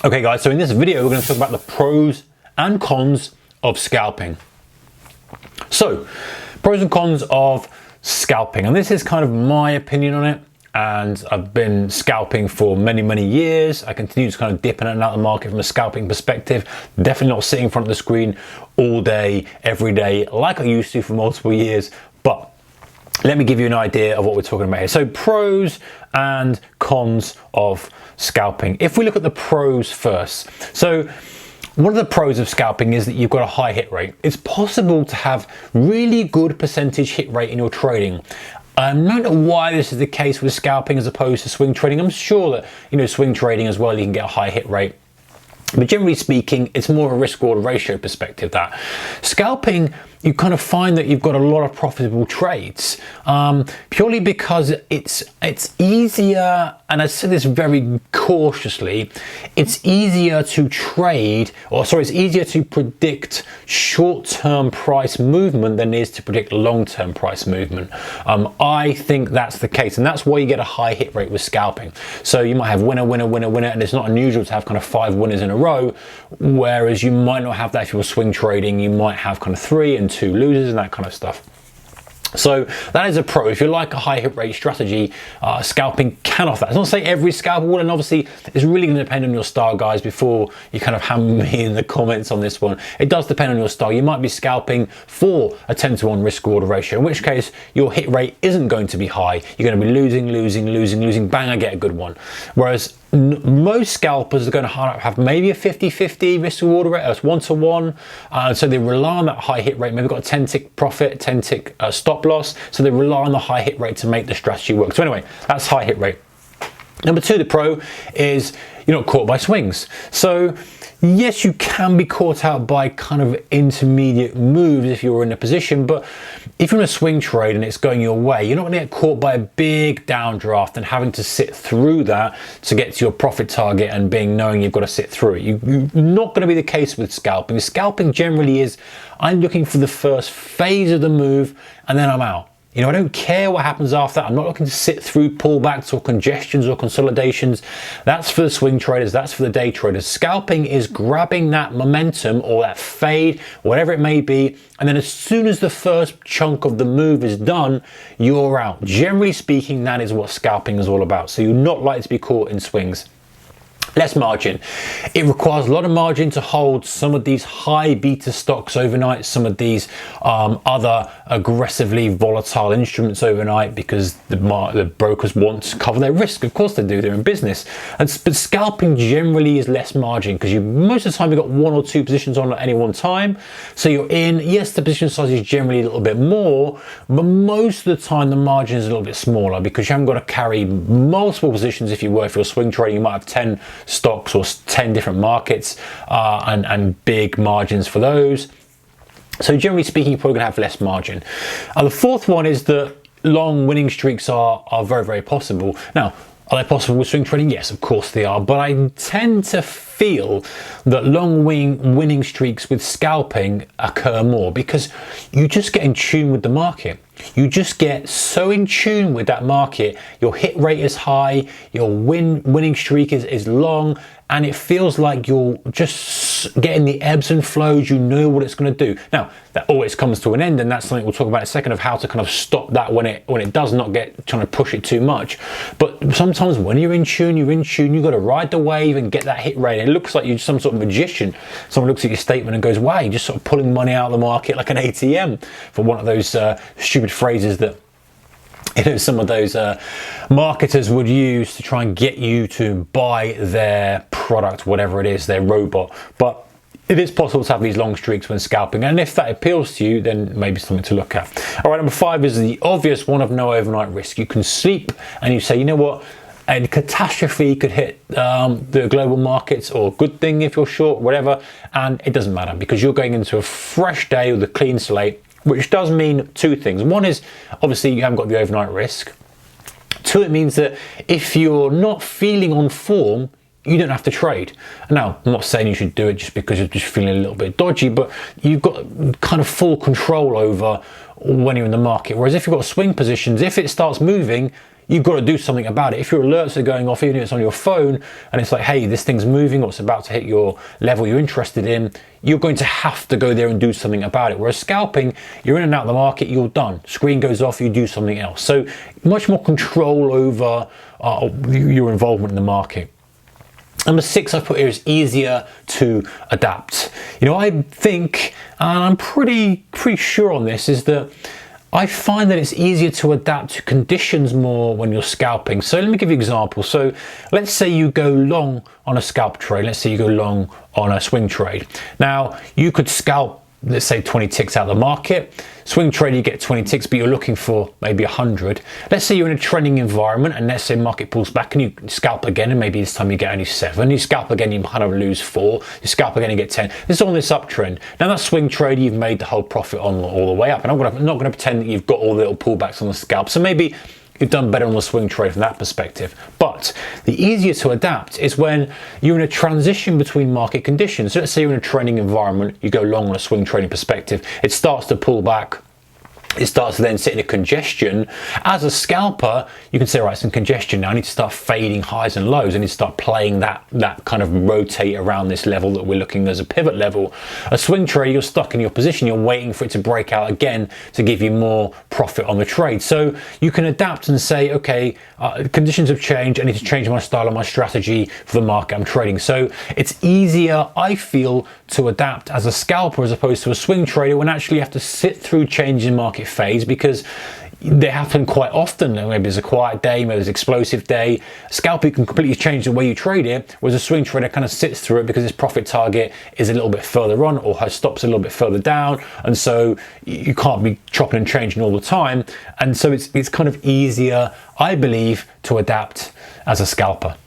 Okay guys, so in this video we're going to talk about the pros and cons of scalping. So, pros and cons of scalping, and this is kind of my opinion on it, and I've been scalping for many years. I continue to kind of dip in and out of the market from a scalping perspective, definitely not sitting in front of the screen all day, every day, like I used to for multiple years, but let me give you an idea of what we're talking about here. So pros and cons of scalping. If we look at the pros first, so one of the pros of scalping is that you've got a high hit rate. It's possible to have really good percentage hit rate in your trading. I don't know why this is the case with scalping as opposed to swing trading. I'm sure that, swing trading as well, you can get a high hit rate. But generally speaking, it's more of a risk-reward ratio perspective that. Scalping, you kind of find that you've got a lot of profitable trades purely because it's easier, and I say this very cautiously, it's easier to trade, it's easier to predict short-term price movement than it is to predict long-term price movement. I think that's the case, and that's why you get a high hit rate with scalping. So you might have winner, winner, winner, winner, and it's not unusual to have kind of 5 winners in a row, whereas you might not have that if you're swing trading. You might have kind of 3 and 2 losers and that kind of stuff. So that is a pro. If you like a high hit rate strategy, scalping can offer that. It's not to say every scalper will, and obviously it's really going to depend on your style, guys, before you kind of hammer me in the comments on this one. It does depend on your style. You might be scalping for a 10-to-1 risk reward ratio, in which case your hit rate isn't going to be high. You're going to be losing, bang, I get a good one. Whereas most scalpers are going to have maybe a 50-50 risk reward rate, that's 1-to-1, so they rely on that high hit rate. Maybe got a 10-tick profit, 10-tick stop loss, so they rely on the high hit rate to make the strategy work. So anyway, that's high hit rate. Number 2, the pro is you're not caught by swings. So yes, you can be caught out by kind of intermediate moves if you're in a position, but if you're in a swing trade and it's going your way, you're not going to get caught by a big downdraft and having to sit through that to get to your profit target and knowing you've got to sit through it. You're not going to be the case with scalping. Scalping generally is, I'm looking for the first phase of the move and then I'm out. I don't care what happens after that. I'm not looking to sit through pullbacks or congestions or consolidations. That's for the swing traders. That's for the day traders. Scalping is grabbing that momentum or that fade, whatever it may be, and then as soon as the first chunk of the move is done, you're out. Generally speaking, that is what scalping is all about. So you're not likely to be caught in swings. Less margin. It requires a lot of margin to hold some of these high beta stocks overnight, some of these other aggressively volatile instruments overnight, because the brokers want to cover their risk. Of course they do, they're in business. But scalping generally is less margin because most of the time you've got 1 or 2 positions on at any one time. So you're in, yes, the position size is generally a little bit more, but most of the time the margin is a little bit smaller because you haven't got to carry multiple positions. If you're swing trading, you might have 10 stocks or 10 different markets and big margins for those. So generally speaking, you're probably going to have less margin. The 4th one is that long winning streaks are very possible. Now, are they possible with swing trading? Yes, of course they are, but I tend to feel that long winning streaks with scalping occur more because you just get in tune with the market. You just get so in tune with that market. Your hit rate is high, your winning streak is long, and it feels like you're just getting the ebbs and flows. You know what it's going to do. Now, that always comes to an end, and that's something we'll talk about in a second, of how to kind of stop that when it does not get trying to push it too much. But sometimes when you're in tune, you've got to ride the wave and get that hit rate. It looks like you're some sort of magician. Someone looks at your statement and goes, wow, you're just sort of pulling money out of the market like an ATM, for one of those stupid phrases that some of those marketers would use to try and get you to buy their product, whatever it is, their robot. But it is possible to have these long streaks when scalping, and if that appeals to you, then maybe something to look at. All right, number 5 is the obvious one of no overnight risk. You can sleep and you say, you know what, a catastrophe could hit the global markets, or a good thing if you're short, whatever, and it doesn't matter because you're going into a fresh day with a clean slate, which does mean 2 things. One is, obviously, you haven't got the overnight risk. 2, it means that if you're not feeling on form, you don't have to trade. Now, I'm not saying you should do it just because you're just feeling a little bit dodgy, but you've got kind of full control over when you're in the market. Whereas if you've got swing positions, if it starts moving, you've got to do something about it. If your alerts are going off, even if it's on your phone, and it's like, hey, this thing's moving or it's about to hit your level you're interested in, you're going to have to go there and do something about it. Whereas scalping, you're in and out of the market, you're done. Screen goes off, you do something else. So much more control over your involvement in the market. Number 6 I put here is easier to adapt. You know, I think, and I'm pretty sure on this, is that I find that it's easier to adapt to conditions more when you're scalping. So let me give you an example. So let's say you go long on a scalp trade. Let's say you go long on a swing trade. Now you could scalp, let's say 20 ticks out of the market. Swing trade, you get 20 ticks, but you're looking for maybe 100. Let's say you're in a trending environment and let's say market pulls back and you scalp again, and maybe this time you get only 7. You scalp again, you kind of lose 4. You scalp again, you get 10. This is on this uptrend. Now that swing trade, you've made the whole profit on all the way up. And I'm not going to pretend that you've got all the little pullbacks on the scalp. So maybe you've done better on the swing trade from that perspective. But the easier to adapt is when you're in a transition between market conditions. So let's say you're in a trending environment, you go long on a swing trading perspective, it starts to pull back, it starts to then sit in a congestion. As a scalper, you can say, right, it's in congestion now, I need to start fading highs and lows. I need to start playing that kind of rotate around this level that we're looking as a pivot level. A swing trade, you're stuck in your position, you're waiting for it to break out again to give you more profit on the trade. So you can adapt and say, okay, conditions have changed, I need to change my style and my strategy for the market I'm trading. So it's easier, I feel, to adapt as a scalper as opposed to a swing trader, when actually you have to sit through changes in market phase, because they happen quite often. Maybe there's a quiet day, maybe there's an explosive day. Scalper can completely change the way you trade it, whereas a swing trader kind of sits through it because his profit target is a little bit further on or her stop's a little bit further down, and so you can't be chopping and changing all the time. And so it's kind of easier, I believe, to adapt as a scalper.